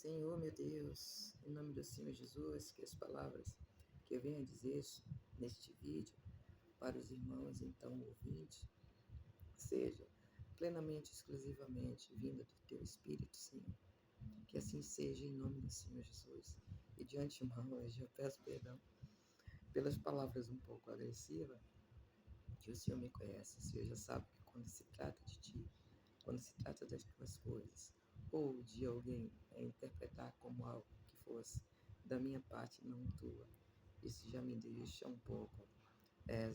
Senhor, meu Deus, em nome do Senhor Jesus, que as palavras que eu venho a dizer neste vídeo para os irmãos, então, ouvintes, seja plenamente, exclusivamente vinda do Teu Espírito, Senhor. Que assim seja em nome do Senhor Jesus. E de antemão, hoje eu peço perdão pelas palavras um pouco agressivas, que o Senhor me conhece, o Senhor já sabe que quando se trata de Ti, quando se trata das Tuas coisas, ou de alguém interpretar como algo que fosse da minha parte, não tua, isso já me deixa um pouco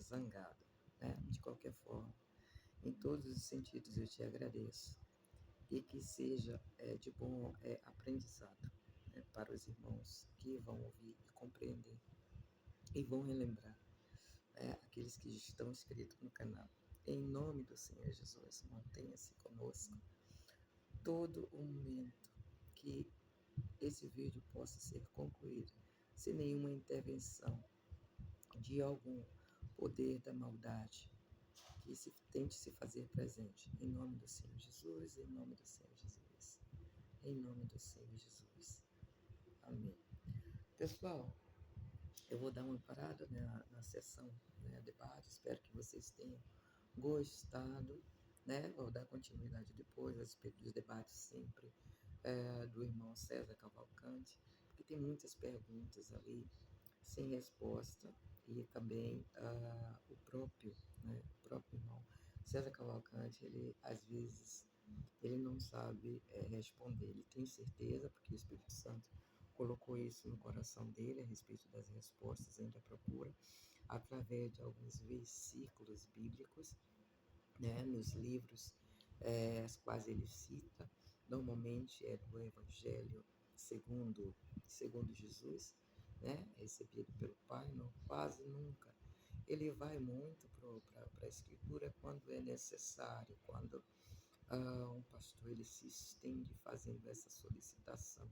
zangado, né? De qualquer forma, em todos os sentidos eu te agradeço e que seja de bom aprendizado, né, para os irmãos que vão ouvir e compreender e vão relembrar, aqueles que estão inscritos no canal. Em nome do Senhor Jesus, mantenha-se conosco todo o momento que esse vídeo possa ser concluído sem nenhuma intervenção de algum poder da maldade que se tente se fazer presente. Em nome do Senhor Jesus, em nome do Senhor Jesus, em nome do Senhor Jesus. Amém. Pessoal, eu vou dar uma parada, né, na sessão, né, debate. Espero que vocês tenham gostado, né? Vou dar continuidade depois a respeito dos debates sempre do irmão César Cavalcante, que tem muitas perguntas ali sem resposta, e também o próprio irmão César Cavalcante, ele às vezes ele não sabe responder. Ele tem certeza, porque o Espírito Santo colocou isso no coração dele a respeito das respostas, ainda procura, através de alguns versículos bíblicos, né, nos livros as quais ele cita, normalmente é do Evangelho segundo Jesus, né, recebido pelo Pai, não, quase nunca. Ele vai muito para a Escritura quando é necessário, quando um pastor ele se estende fazendo essa solicitação,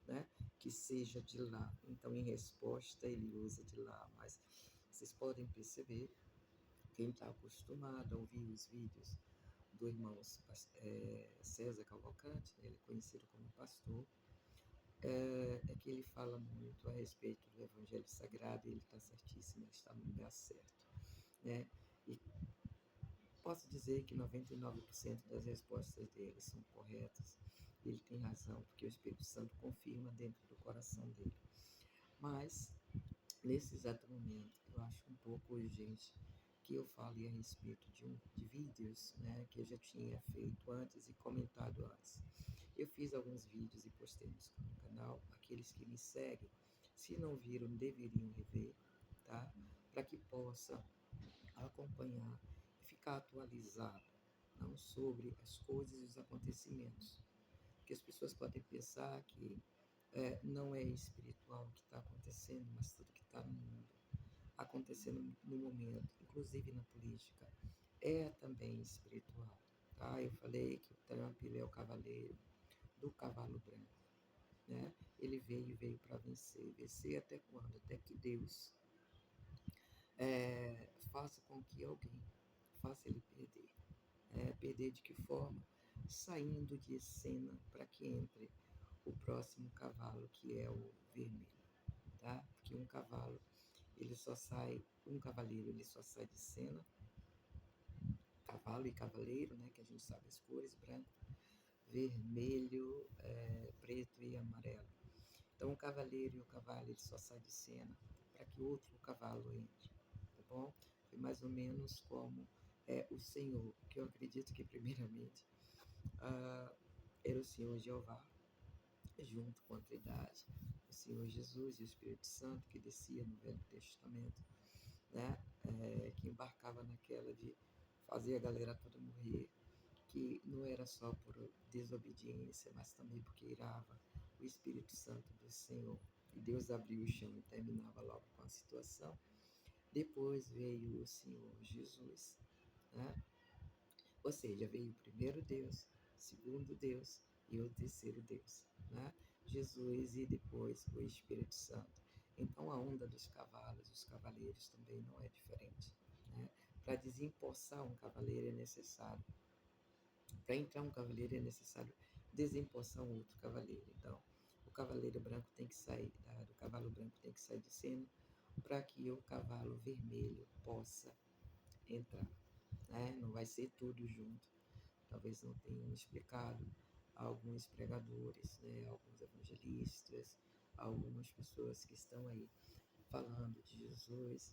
né, que seja de lá. Então, em resposta, ele usa de lá, mas vocês podem perceber, quem está acostumado a ouvir os vídeos do irmão César Cavalcante, ele é conhecido como pastor, é que ele fala muito a respeito do Evangelho Sagrado, e ele está certíssimo, ele está no lugar certo, né? E posso dizer que 99% das respostas dele são corretas, ele tem razão, porque o Espírito Santo confirma dentro do coração dele. Mas, nesse exato momento, eu acho um pouco urgente que eu fale a respeito de vídeos, né, que eu já tinha feito antes e comentado antes. Eu fiz alguns vídeos e postei no canal. Aqueles que me seguem, se não viram, deveriam rever, tá? Para que possa acompanhar e ficar atualizado, não sobre as coisas e os acontecimentos. Porque as pessoas podem pensar que não é espiritual o que está acontecendo, mas tudo que está no mundo, acontecendo no momento, inclusive na política, é também espiritual. Tá? Eu falei que o Trump ele é o cavaleiro do cavalo branco, né? Ele veio para vencer. Vencer até quando? Até que Deus faça com que alguém faça ele perder. Perder de que forma? Saindo de cena para que entre o próximo cavalo, que é o vermelho, tá? Porque um cavaleiro, ele só sai de cena, cavalo e cavaleiro, né? Que a gente sabe as cores, branco, vermelho, preto e amarelo. Então, o cavaleiro e o cavalo, ele só sai de cena para que outro cavalo entre, tá bom? Foi mais ou menos como o Senhor, que eu acredito que primeiramente era o Senhor Jeová, junto com a Trindade, o Senhor Jesus e o Espírito Santo, que descia no Velho Testamento, né? Que embarcava naquela de fazer a galera toda morrer, que não era só por desobediência, mas também porque irava o Espírito Santo do Senhor. E Deus abriu o chão e terminava logo com a situação. Depois veio o Senhor Jesus, né? Ou seja, veio o primeiro Deus, o segundo Deus e o terceiro Deus, né? Jesus e depois o Espírito Santo. Então a onda dos cavalos, os cavaleiros também não é diferente, né? Para desempossar um cavaleiro é necessário, para entrar um cavaleiro é necessário desempossar um outro cavaleiro. Então, o cavaleiro branco tem que sair, do cavalo branco tem que sair de cena para que o cavalo vermelho possa entrar, né? Não vai ser tudo junto. Talvez não tenham explicado a alguns pregadores, né? Alguns evangelistas, algumas pessoas que estão aí falando de Jesus,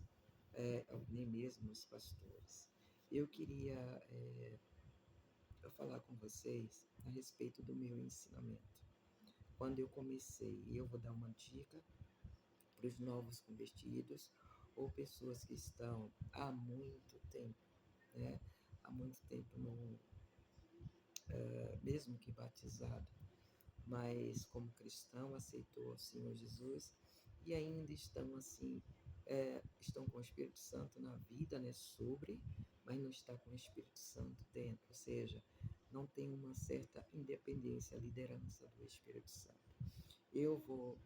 nem mesmo os pastores. Eu queria falar com vocês a respeito do meu ensinamento. Quando eu comecei, eu vou dar uma dica para os novos convertidos ou pessoas que estão há muito tempo, né? Há muito tempo, mesmo que batizado, mas como cristão aceitou o Senhor Jesus e ainda estão assim, estão com o Espírito Santo na vida, né? Mas não está com o Espírito Santo dentro, ou seja, não tem uma certa independência, liderança do Espírito Santo. Eu vou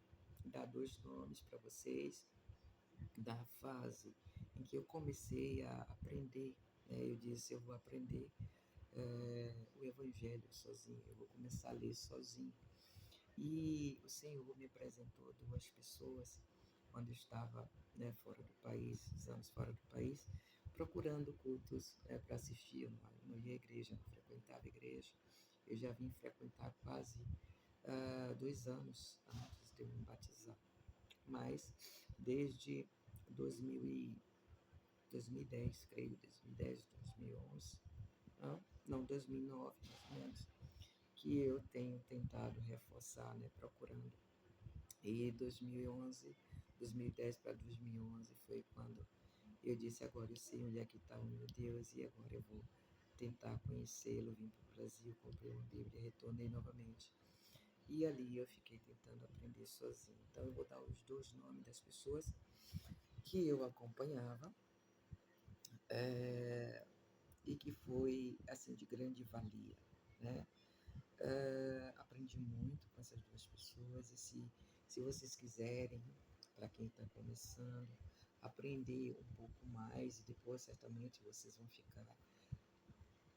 dar 2 nomes para vocês da fase em que eu comecei a aprender, né? Eu disse, eu vou aprender o Evangelho sozinho, eu vou começar a ler sozinho. E o Senhor me apresentou 2 pessoas quando eu estava, né, fora do país, anos fora do país, procurando cultos, para assistir. Eu não ia à igreja, não frequentava a igreja. Eu já vim frequentar quase 2 anos antes de eu me batizar. Mas desde 2000 2010, creio, 2010, 2011, não, 2009, mais ou menos, que eu tenho tentado reforçar, né, procurando. E 2011, 2010 para 2011 foi quando eu disse, agora eu sei onde é que está o meu Deus e agora eu vou tentar conhecê-lo. Vim para o Brasil, comprei uma Bíblia e retornei novamente. E ali eu fiquei tentando aprender sozinho. Então eu vou dar os 2 nomes das pessoas que eu acompanhava, e que foi assim de grande valia, né? Aprendi muito com essas 2 pessoas e se vocês quiserem, para quem está começando, aprender um pouco mais e depois certamente vocês vão ficar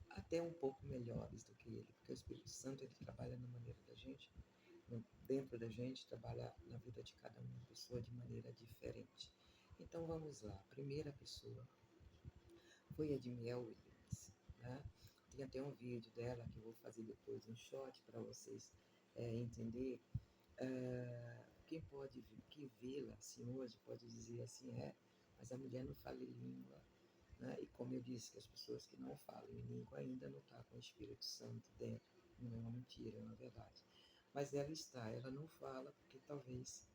até um pouco melhores do que ele, porque o Espírito Santo ele trabalha na maneira da gente, dentro da gente, trabalha na vida de cada uma pessoa de maneira diferente. Então vamos lá, a primeira pessoa foi a de Miel Williams, né? Tem até um vídeo dela que eu vou fazer depois um short para vocês entender. Quem pode que vê-la assim hoje pode dizer assim, mas a mulher não fala em língua, né? E como eu disse, que as pessoas que não falam em língua ainda não estão com o Espírito Santo dentro. Não é uma mentira, é uma verdade. Mas ela está, ela não fala porque talvez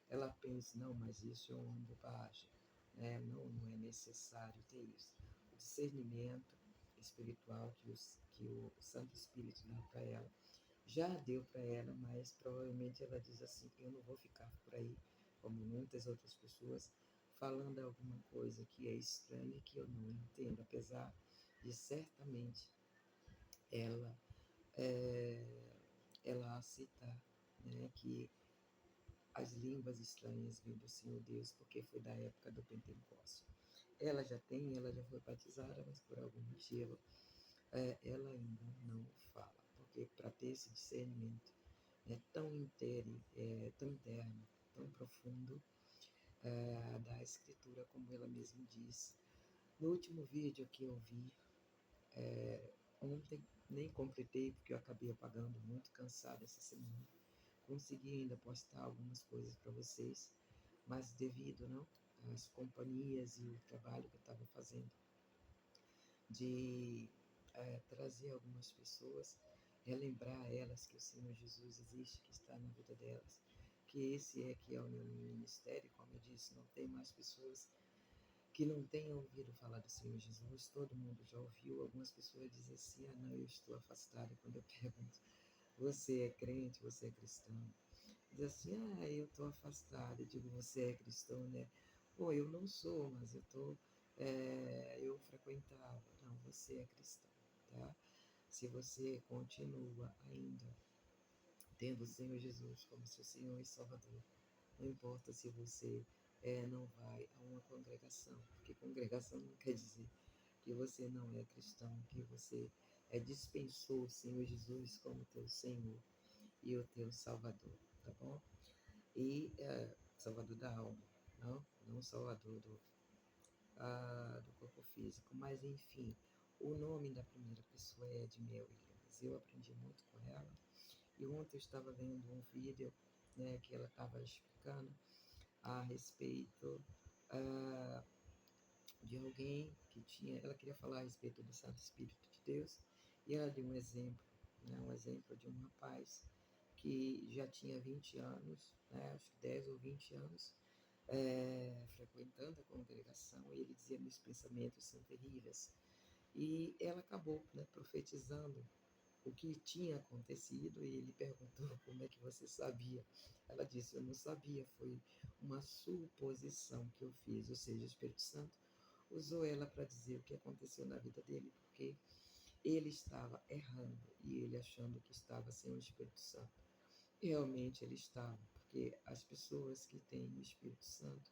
ela pense, não, mas isso é uma bobagem, né? Não é necessário ter isso. O discernimento espiritual que o Santo Espírito dá para ela, já deu para ela, mas provavelmente ela diz assim, eu não vou ficar por aí, como muitas outras pessoas, falando alguma coisa que é estranha, que eu não entendo, apesar de certamente ela, é, ela aceitar, né, que as línguas estranhas vêm do Senhor Deus, porque foi da época do Pentecostes. Ela já foi batizada, mas por algum motivo ela ainda não fala, porque para ter esse discernimento tão interno, tão profundo da Escritura, como ela mesma diz. No último vídeo que eu vi ontem, nem completei porque eu acabei apagando, muito cansado essa semana. Consegui ainda postar algumas coisas para vocês, mas devido não, às companhias e o trabalho que eu estava fazendo de trazer algumas pessoas, relembrar elas que o Senhor Jesus existe, que está na vida delas, que esse que é o meu ministério, como eu disse, não tem mais pessoas que não tenham ouvido falar do Senhor Jesus, todo mundo já ouviu. Algumas pessoas dizem assim, não, eu estou afastada. Quando eu pergunto, você é crente, você é cristão? Diz assim, eu estou afastada. Eu digo, você é cristão, né? Pô, eu não sou, mas eu frequentava. Não, você é cristão, tá? Se você continua ainda tendo o Senhor Jesus como seu Senhor e Salvador, não importa se você não vai a uma congregação, porque congregação não quer dizer que você não é cristão, que você dispensou o Senhor Jesus como teu Senhor e o teu Salvador. tá bom? E Salvador da alma, não Salvador do corpo físico, mas enfim, o nome da primeira pessoa é Edmel Williams. Eu aprendi muito com ela. E ontem eu estava vendo um vídeo, né, que ela estava explicando a respeito de alguém que tinha, ela queria falar a respeito do Santo Espírito de Deus, e ela deu um exemplo, né, um exemplo de um rapaz que já tinha 20 anos, né, acho que 10 ou 20 anos, frequentando a congregação, e ele dizia: meus pensamentos são terríveis. E ela acabou, né, profetizando o que tinha acontecido, e ele perguntou: como é que você sabia? Ela disse: eu não sabia, foi uma suposição que eu fiz, ou seja, o Espírito Santo usou ela para dizer o que aconteceu na vida dele, porque ele estava errando e ele achando que estava sem o Espírito Santo. Realmente ele estava, porque as pessoas que têm o Espírito Santo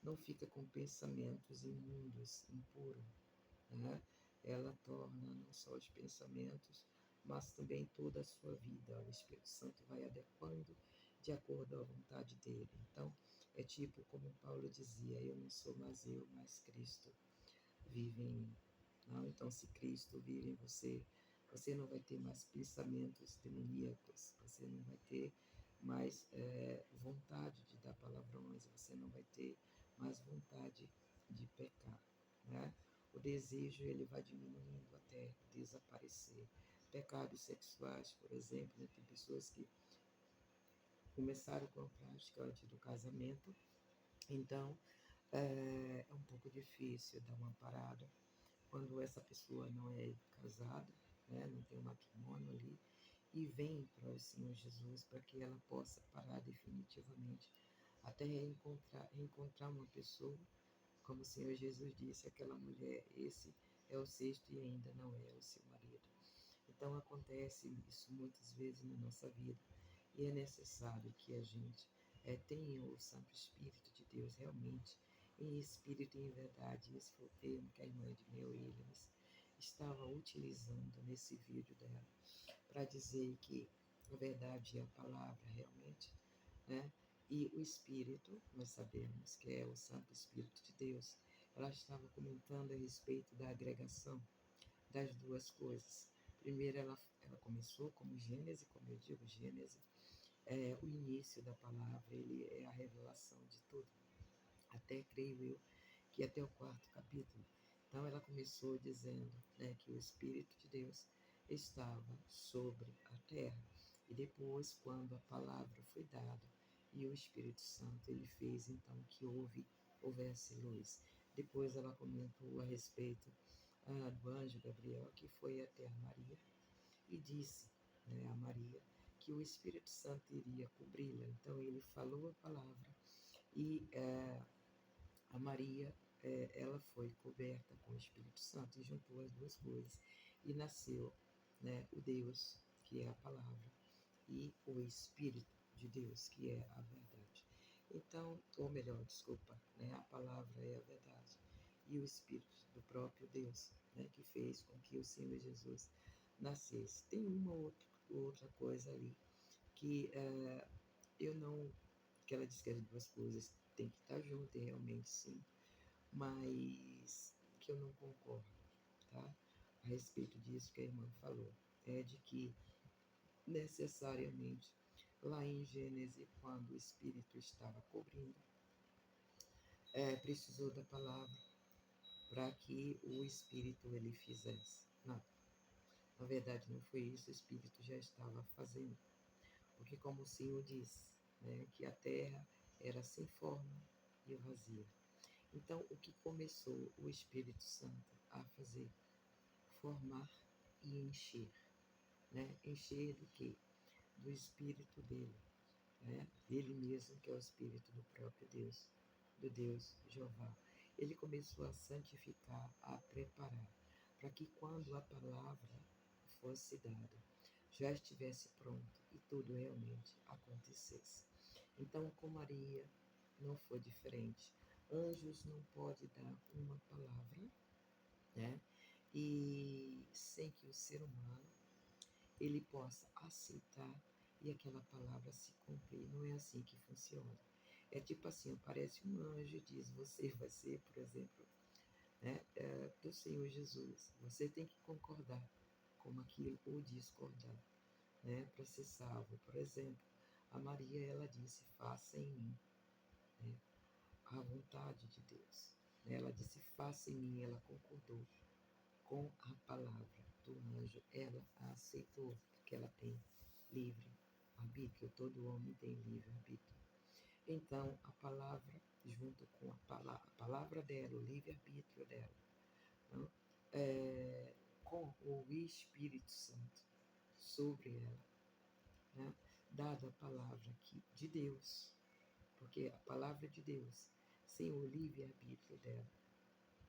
não ficam com pensamentos imundos, impuros, né? Ela torna não só os pensamentos, mas também toda a sua vida. O Espírito Santo vai adequando de acordo à vontade dele. Então, é tipo como Paulo dizia: eu não sou mais eu, mas Cristo vive em mim. Não? Então, se Cristo vive em você, você não vai ter mais pensamentos demoníacos, você não vai ter mais vontade de dar palavrões, você não vai ter mais vontade de pecar, né? O desejo ele vai diminuindo até desaparecer. Pecados sexuais, por exemplo, né? Tem pessoas que começaram com a prática antes do casamento, então é um pouco difícil dar uma parada quando essa pessoa não é casada, né, não tem um matrimônio ali, e vem para o Senhor Jesus para que ela possa parar definitivamente, até reencontrar uma pessoa, como o Senhor Jesus disse, aquela mulher, esse é o sexto e ainda não é o seu marido. Então acontece isso muitas vezes na nossa vida, e é necessário que a gente tenha o Santo Espírito de Deus realmente, em espírito e em verdade. Esse foi o termo que a irmã Edmel Williams estava utilizando nesse vídeo dela, para dizer que a verdade é a palavra realmente, né? E o Espírito, nós sabemos que é o Santo Espírito de Deus. Ela estava comentando a respeito da agregação das duas coisas. Primeiro, ela começou como Gênese, como eu digo, Gênese é o início da palavra, ele é a revelação de tudo, até, creio eu, que até o quarto capítulo. Então, ela começou dizendo, né, que o Espírito de Deus estava sobre a terra. E depois, quando a palavra foi dada e o Espírito Santo, ele fez então que houvesse luz. Depois ela comentou a respeito do anjo Gabriel, que foi até a Maria e disse, né, a Maria que o Espírito Santo iria cobri-la. Então ele falou a palavra e a Maria, ela foi coberta com o Espírito Santo e juntou as duas coisas e nasceu, né, o Deus, que é a palavra, e o Espírito de Deus, que é a verdade. Então, ou melhor, desculpa, né, a palavra é a verdade e o Espírito do próprio Deus, né, que fez com que o Senhor Jesus nascesse. Tem uma outra coisa ali que eu não, que ela diz que as duas coisas têm que estar juntas, e realmente sim, mas que eu não concordo, tá? A respeito disso que a irmã falou, é de que necessariamente lá em Gênesis, quando o Espírito estava cobrindo, precisou da palavra para que o Espírito ele fizesse. Não, na verdade não foi isso, o Espírito já estava fazendo. Porque como o Senhor diz, né, que a terra era sem forma e vazia. Então, o que começou o Espírito Santo a fazer? Formar e encher. Né? Encher do quê? Do Espírito dele, né? Dele mesmo, que é o Espírito do próprio Deus, do Deus Jeová. Ele começou a santificar, a preparar, para que quando a palavra fosse dada, já estivesse pronto e tudo realmente acontecesse. Então, com Maria não foi diferente. Anjos não podem dar uma palavra, né? E sem que o ser humano ele possa aceitar e aquela palavra se cumprir. Não é assim que funciona. É tipo assim, aparece um anjo e diz, você vai ser, por exemplo, né, do Senhor Jesus. Você tem que concordar com aquilo ou discordar, né, para ser salvo. Por exemplo, a Maria, ela disse, faça em mim, né, a vontade de Deus. Ela disse, faça em mim, ela concordou com a palavra do anjo, ela a aceitou, porque ela tem livre arbítrio, todo homem tem livre arbítrio. Então, a palavra, junto com a palavra dela, o livre arbítrio dela, não? Com o Espírito Santo sobre ela, né? Dada a palavra aqui de Deus, porque a palavra de Deus, sem o livre arbítrio dela,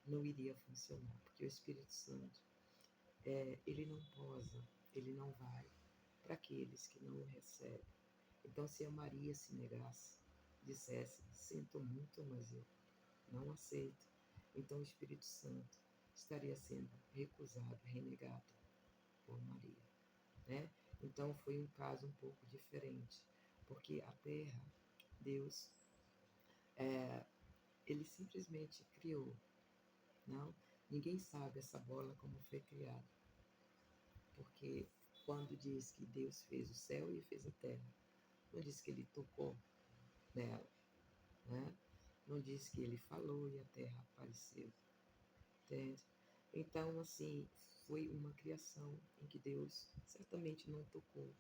não iria funcionar, porque o Espírito Santo ele não posa, ele não vai para aqueles que não o recebem. Então, se a Maria se negasse, dissesse, sinto muito, mas eu não aceito, então o Espírito Santo estaria sendo recusado, renegado por Maria, né? Então, foi um caso um pouco diferente, porque a terra, Deus, ele simplesmente criou, não? Ninguém sabe essa bola como foi criada. Porque quando diz que Deus fez o céu e fez a terra, não diz que ele tocou nela, né? Não diz que ele falou e a terra apareceu, entende? Então, assim, foi uma criação em que Deus certamente não tocou,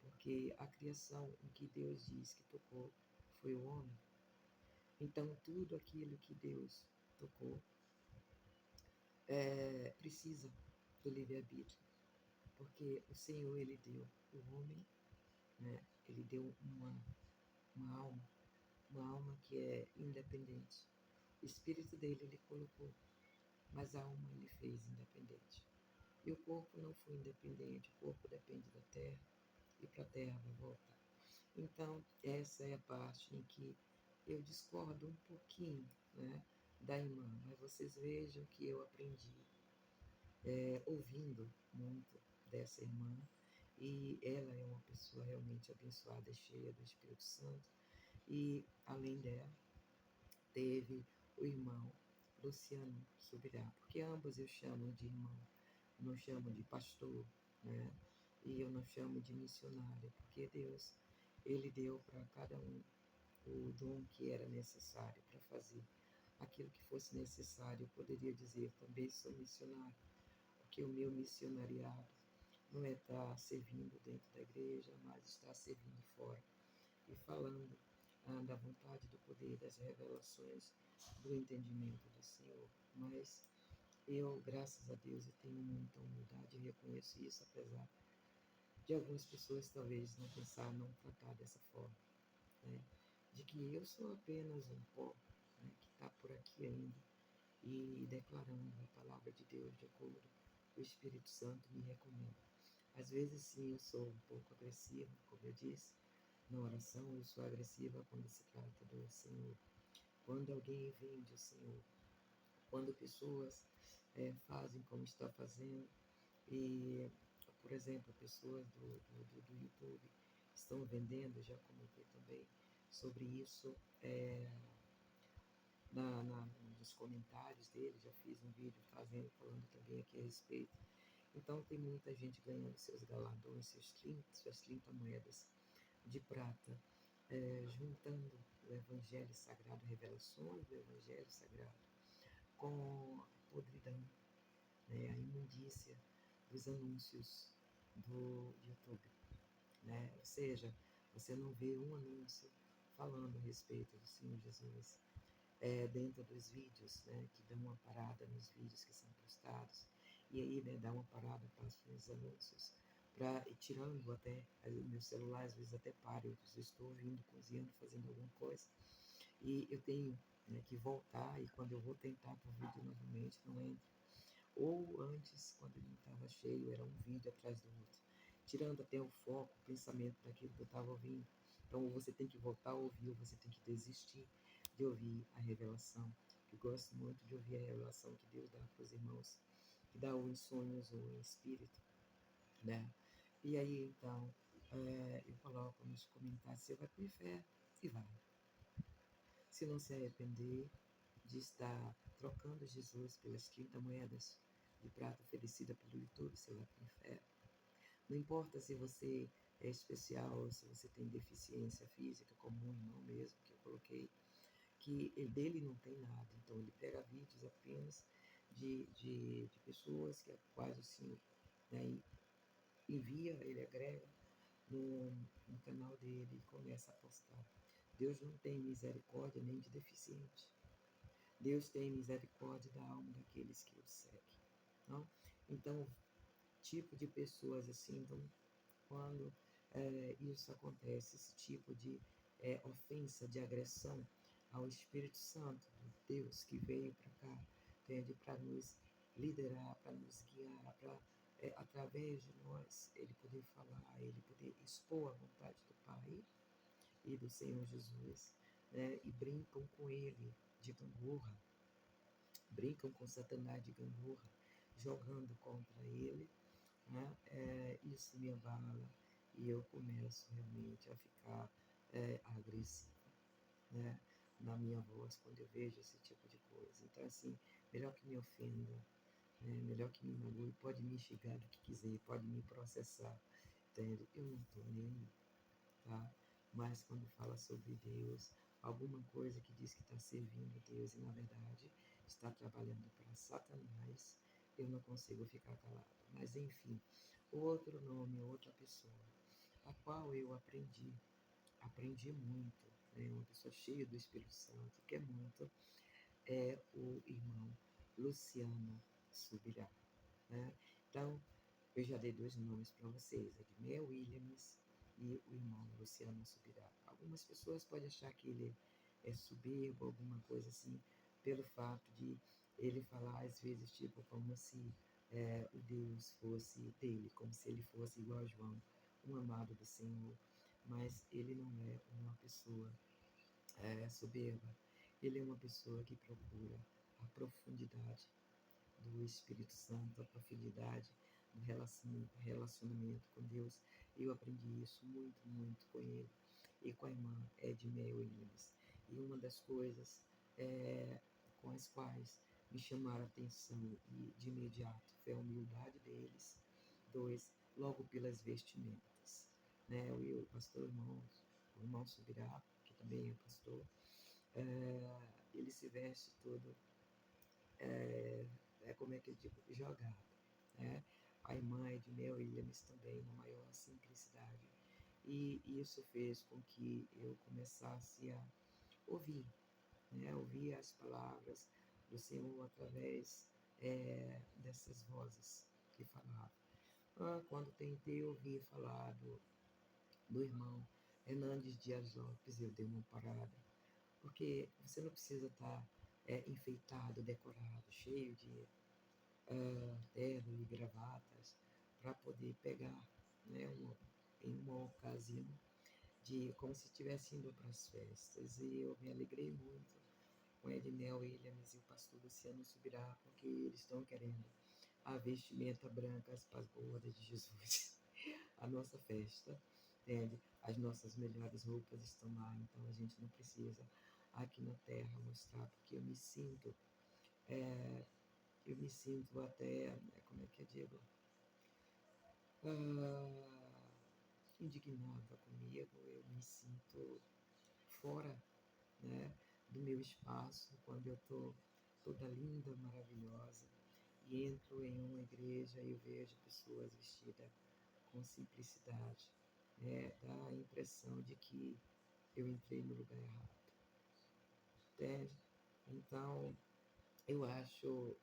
porque a criação em que Deus diz que tocou foi o homem. Então, tudo aquilo que Deus tocou precisa do livre-arbítrio, porque o Senhor, ele deu o homem, né? Ele deu uma alma, uma alma que é independente. O espírito dele ele colocou, mas a alma ele fez independente. E o corpo não foi independente, o corpo depende da terra e para a terra vai voltar. Então, essa é a parte em que eu discordo um pouquinho, né, da irmã, mas vocês vejam que eu aprendi ouvindo muito dessa irmã, e ela é uma pessoa realmente abençoada, cheia do Espírito Santo, e além dela, teve o irmão Luciano Subirá, porque ambos eu chamo de irmão, eu não chamo de pastor, né? E eu não chamo de missionário, porque Deus, ele deu para cada um o dom que era necessário para fazer aquilo que fosse necessário. Eu poderia dizer, também sou missionário, porque o meu missionariado não é estar servindo dentro da igreja, mas estar servindo fora e falando da vontade, do poder, das revelações, do entendimento do Senhor. Mas eu, graças a Deus, eu tenho muita humildade e reconheço isso, apesar de algumas pessoas talvez não pensar, não tratar dessa forma, né? De que eu sou apenas um pó, né, que está por aqui ainda e declarando a palavra de Deus de acordo com o Espírito Santo me recomenda. Às vezes sim, eu sou um pouco agressiva, como eu disse, na oração eu sou agressiva quando se trata do Senhor. Quando alguém vende o Senhor, quando pessoas fazem como está fazendo, e, por exemplo, pessoas do YouTube estão vendendo, já comentei também sobre isso nos comentários dele, já fiz um vídeo falando também aqui a respeito. Então tem muita gente ganhando seus galardões, suas 30 moedas de prata, juntando o Evangelho Sagrado, revelações do Evangelho Sagrado, com a podridão, né, a imundícia dos anúncios do YouTube, né? Ou seja, você não vê um anúncio falando a respeito do Senhor Jesus dentro dos vídeos, né, que dão uma parada nos vídeos que são postados, e aí, né, dá uma parada, passa os anúncios, tirando até, o meu celular às vezes até para, eu estou ouvindo, cozinhando, fazendo alguma coisa, e eu tenho, né, que voltar, e quando eu vou tentar para o vídeo novamente, não entra. Ou antes, quando ele não estava cheio, era um vídeo atrás do outro, tirando até o foco, o pensamento daquilo que eu estava ouvindo. Então, ou você tem que voltar a ouvir, ou você tem que desistir de ouvir a revelação. Eu gosto muito de ouvir a revelação que Deus dá para os irmãos, que dá ou em sonhos ou em espírito, né? E aí, então, Eu coloco nos comentários, você vai para o inferno e vai. Se não se arrepender de estar trocando Jesus pelas 30 moedas de prata oferecida pelo YouTube, você vai para o inferno. Não importa se você é especial ou se você tem deficiência física, como um irmão mesmo que eu coloquei, que dele não tem nada. Então ele pega vídeos apenas de pessoas que quais o Senhor, né, envia, ele agrega no canal dele e começa a postar. Deus não tem misericórdia nem de deficiente. Deus tem misericórdia da alma daqueles que o seguem. Não? Então, tipo de pessoas assim, então, quando isso acontece, esse tipo de ofensa, de agressão ao Espírito Santo, Deus que veio para cá, entende? Para nos liderar, para nos guiar, para através de nós ele poder falar, ele poder expor a vontade do Pai e do Senhor Jesus, né? E brincam com ele de gangorra, brincam com Satanás de gangorra, jogando contra ele, né? Isso me abala e eu começo realmente a ficar agressiva, né? Na minha voz quando eu vejo esse tipo de coisa. Então, assim, melhor que me ofenda, né? Melhor que me magoe, pode me xingar do que quiser, pode me processar, entende? Eu não estou nem aí, tá? Mas quando fala sobre Deus, alguma coisa que diz que está servindo a Deus e na verdade está trabalhando para Satanás, eu não consigo ficar calado. Mas enfim, outro nome, outra pessoa, a qual eu aprendi muito, né? Uma pessoa cheia do Espírito Santo, que é muito, é o irmão Luciano Subirá, né? Então, eu já dei dois nomes para vocês, Edmé Williams e o irmão Luciano Subirá. Algumas pessoas podem achar que ele é soberbo, alguma coisa assim, pelo fato de ele falar às vezes tipo como se o Deus fosse dele, como se ele fosse igual a João, um amado do Senhor. Mas ele não é uma pessoa soberba. Ele é uma pessoa que procura a profundidade do Espírito Santo, a profundidade do relacionamento com Deus. Eu aprendi isso muito, muito com ele e com a irmã Edmé Williams. E uma das coisas com as quais me chamaram a atenção e de imediato foi a humildade deles. Dois, logo pelas vestimentas. Né? O pastor irmão, o irmão Subirá, que também é pastor, ele se veste todo como é que eu digo, jogado, né? A irmã Edmel Williams também, na maior simplicidade. E isso fez com que eu começasse a ouvir, né? Ouvir as palavras do Senhor através dessas vozes que falavam. Quando tentei ouvir falar do irmão Hernandes Dias Lopes, eu dei uma parada, porque você não precisa estar enfeitado, decorado, cheio de terno e gravatas para poder pegar, né, em uma ocasião de como se estivesse indo para as festas. E eu me alegrei muito com Ednel Williams e o pastor Luciano Subirá, porque eles estão querendo a vestimenta branca para as bodas de Jesus. A nossa festa, entende? As nossas melhores roupas estão lá, então a gente não precisa aqui na terra mostrar, porque eu me sinto até, como é que eu digo, ah, indignada comigo, eu me sinto fora, né, do meu espaço, quando eu estou toda linda, maravilhosa, e entro em uma igreja e eu vejo pessoas vestidas com simplicidade, né, dá a impressão de que eu entrei no lugar errado, entende? Então, eu acho,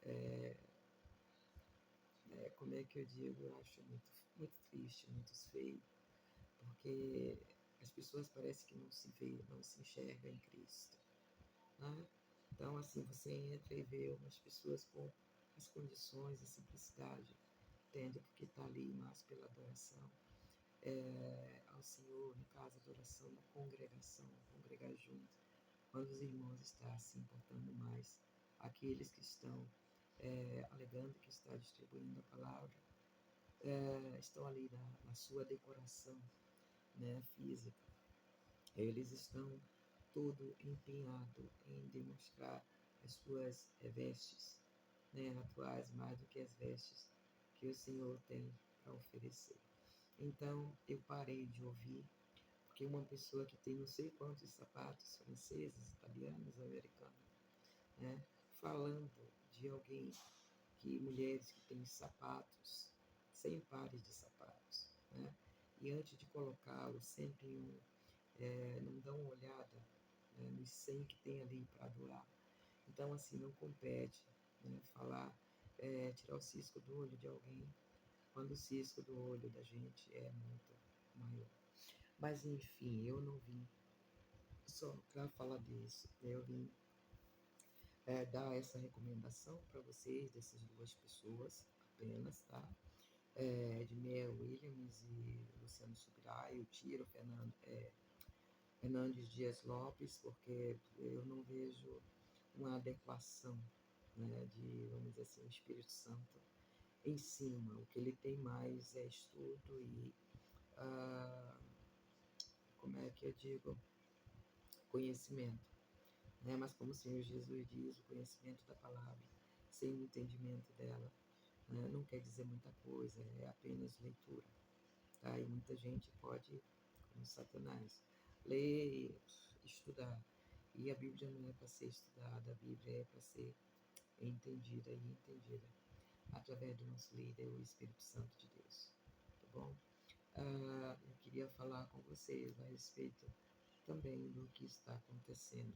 como é que eu digo, eu acho muito, muito triste, muito feio, porque as pessoas parecem que não se vê, não se enxergam em Cristo, né? Então, assim, você entra e vê umas pessoas com as condições e simplicidade, entende? Porque está ali mais pela adoração ao Senhor, no caso, adoração na congregação, congregar junto, quando os irmãos estão se importando mais, aqueles que estão alegando que está distribuindo a palavra, estão ali na sua decoração, né, física. Eles estão todo empenhado em demonstrar as suas vestes, né, atuais mais do que as vestes que o Senhor tem para oferecer. Então eu parei de ouvir, porque uma pessoa que tem não sei quantos sapatos franceses, italianos, americanos, né, falando de alguém que mulheres que têm sapatos, 100 pares de sapatos, né, e antes de colocá-los sempre em um não dão uma olhada, né, nos 100 que tem ali para doar. Então, assim, não compete, né, falar, tirar o cisco do olho de alguém, quando o cisco do olho da gente é muito maior. Mas, enfim, eu não vim só para falar disso, eu vim dar essa recomendação para vocês, dessas duas pessoas apenas, tá? Edmeia Williams e Luciano Subirá, eu tiro Fernandes Dias Lopes, porque eu não vejo uma adequação, né, de, vamos dizer assim, o Espírito Santo em cima. O que ele tem mais é estudo e, ah, como é que eu digo, conhecimento. Né? Mas como o Senhor Jesus diz, o conhecimento da palavra, sem o entendimento dela, né, não quer dizer muita coisa, é apenas leitura. Tá? E muita gente pode, como Satanás, ler e estudar. E a Bíblia não é para ser estudada, a Bíblia é para ser entendida e entendida através do nosso líder, o Espírito Santo de Deus. Tá bom? Eu queria falar com vocês a respeito também do que está acontecendo.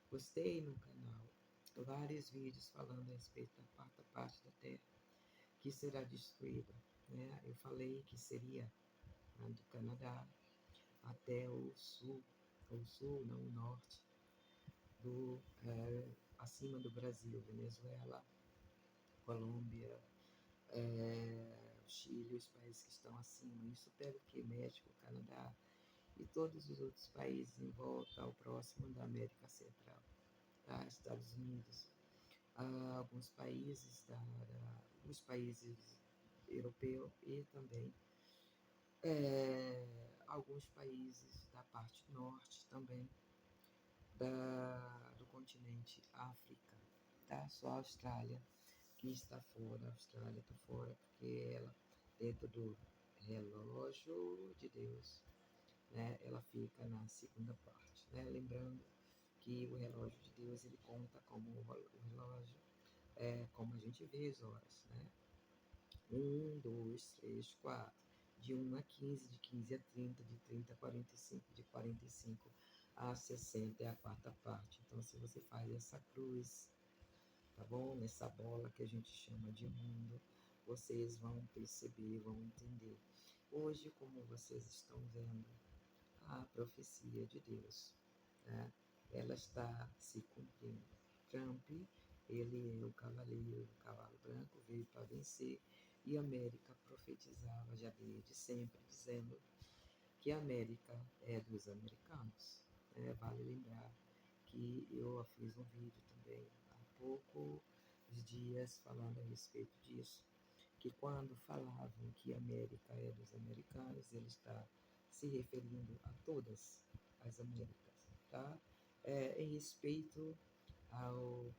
Postei no canal vários vídeos falando a respeito da quarta parte da Terra que será destruída. Né? Eu falei que seria do Canadá até o sul, não o norte, acima do Brasil, Venezuela, Colômbia, Chile, os países que estão acima. Isso pega o que? México, Canadá e todos os outros países em volta ao próximo da América Central, tá? Estados Unidos, alguns países os países europeus e também alguns países da parte norte também do continente África, tá? Só a Austrália que está fora, a Austrália está fora porque ela, dentro do relógio de Deus, né, ela fica na segunda parte, né? Lembrando que o relógio de Deus ele conta como o relógio, como a gente vê as horas, né? 1, 2, 3, 4, de 1 a 15, de 15 a 30, de 30 a 45, de 45 a 60 é a quarta parte. Então, se você faz essa cruz, tá bom? Nessa bola que a gente chama de mundo, vocês vão perceber, vão entender. Hoje, como vocês estão vendo, a profecia de Deus, né? Ela está se cumprindo. Trump, ele é o cavaleiro do cavalo branco, veio para vencer, e a América profetizava já desde sempre, dizendo que a América é dos americanos. Né? Vale lembrar que eu fiz um vídeo também há poucos dias falando a respeito disso, que quando falavam que a América é dos americanos, ele está se referindo a todas as Américas, tá? Em respeito ao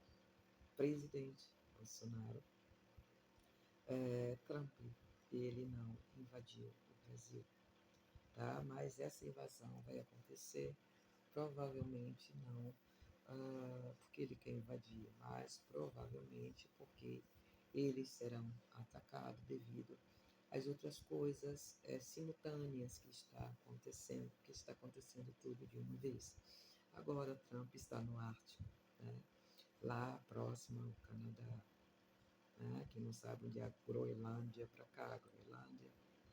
presidente Bolsonaro, Trump, ele não invadiu o Brasil, tá? Mas essa invasão vai acontecer, provavelmente não porque ele quer invadir, mas provavelmente porque eles serão atacados devido às outras coisas simultâneas que está acontecendo tudo de uma vez. Agora Trump está no Ártico, né? Lá próximo ao Canadá, né? Quem não sabe onde é a Groenlândia para cá, a Groenlândia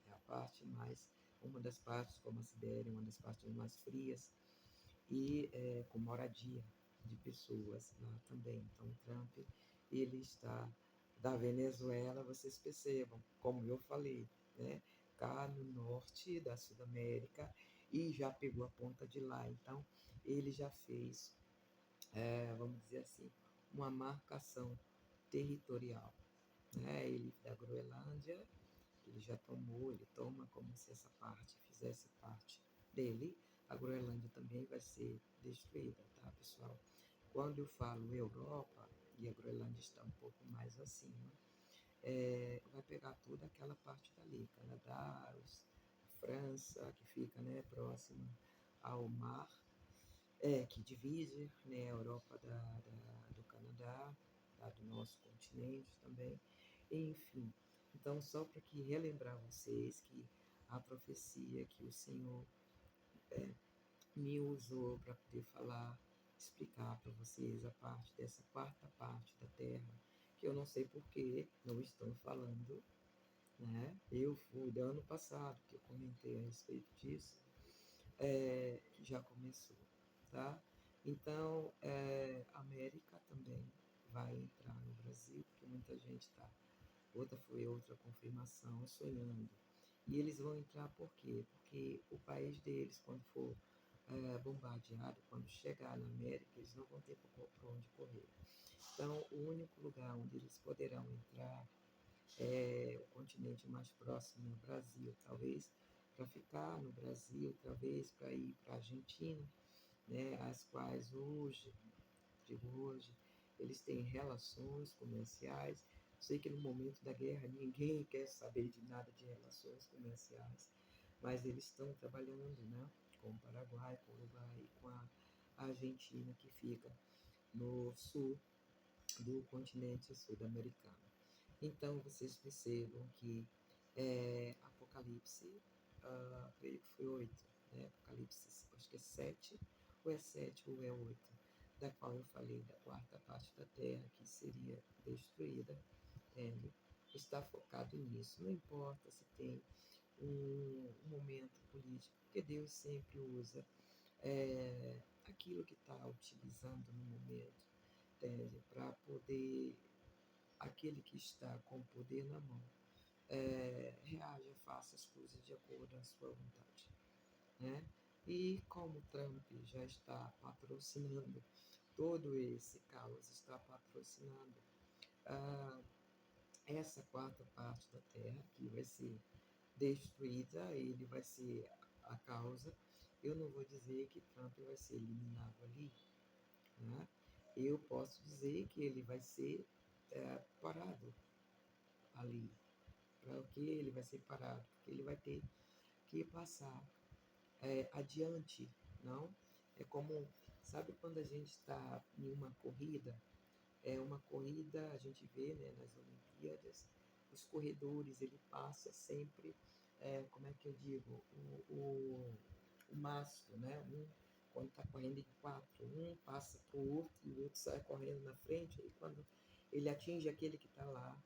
é a parte mais, uma das partes como a Sibéria, uma das partes mais frias e com moradia de pessoas lá também. Então, Trump, ele está da Venezuela, vocês percebam, como eu falei, né? Cá no norte da Sudamérica e já pegou a ponta de lá. Então, ele já fez, vamos dizer assim, uma marcação territorial, né? Ele da Groenlândia, ele já tomou, ele toma como se essa parte fizesse parte dele, a Groenlândia também vai ser destruída, tá, pessoal? Quando eu falo Europa, e a Groenlândia está um pouco mais acima, vai pegar toda aquela parte dali, Canadá, França, que fica, né, próxima ao mar, que divide, né, a Europa do Canadá, tá, do nosso continente também, enfim. Então, só para que relembrar vocês que a profecia que o Senhor me usou para poder falar, explicar para vocês a parte dessa quarta parte da Terra, que eu não sei por que não estão falando, né? Eu fui do ano passado que eu comentei a respeito disso, que já começou, tá? Então, a América também vai entrar no Brasil, porque muita gente está. Outra confirmação, sonhando. E eles vão entrar por quê? Porque o país deles, quando for bombardeado, quando chegar na América, eles não vão ter por onde correr. Então, o único lugar onde eles poderão entrar o continente mais próximo, o Brasil, talvez para ficar no Brasil, talvez para ir para a Argentina, né, as quais hoje, digo hoje, eles têm relações comerciais. Sei que no momento da guerra ninguém quer saber de nada de relações comerciais, mas eles estão trabalhando, né, com o Paraguai, com o Uruguai e com a Argentina, que fica no sul do continente sul-americano. Então, vocês percebam que Apocalipse, creio que foi 8, né? Apocalipse, acho que é 7, ou é 7 ou é 8, da qual eu falei da quarta parte da terra que seria destruída, entende? Está focado nisso. Não importa se tem um momento político, porque Deus sempre usa aquilo que está utilizando no momento, entende? Para poder aquele que está com o poder na mão reaja, faça as coisas de acordo com a sua vontade, né? E como Trump já está patrocinando todo esse caos, está patrocinando ah, essa quarta parte da Terra que vai ser destruída, ele vai ser a causa. Eu não vou dizer que Trump vai ser eliminado ali, né? Eu posso dizer que ele vai ser parado ali. Para o que ele vai ser parado? Porque ele vai ter que passar adiante, não? É como, sabe quando a gente está em uma corrida? É uma corrida, a gente vê, né, nas Olimpíadas, os corredores, ele passa sempre, como é que eu digo, o mastro, né? Quando está correndo em quatro, um passa para o outro e o outro sai correndo na frente, e quando ele atinge aquele que está lá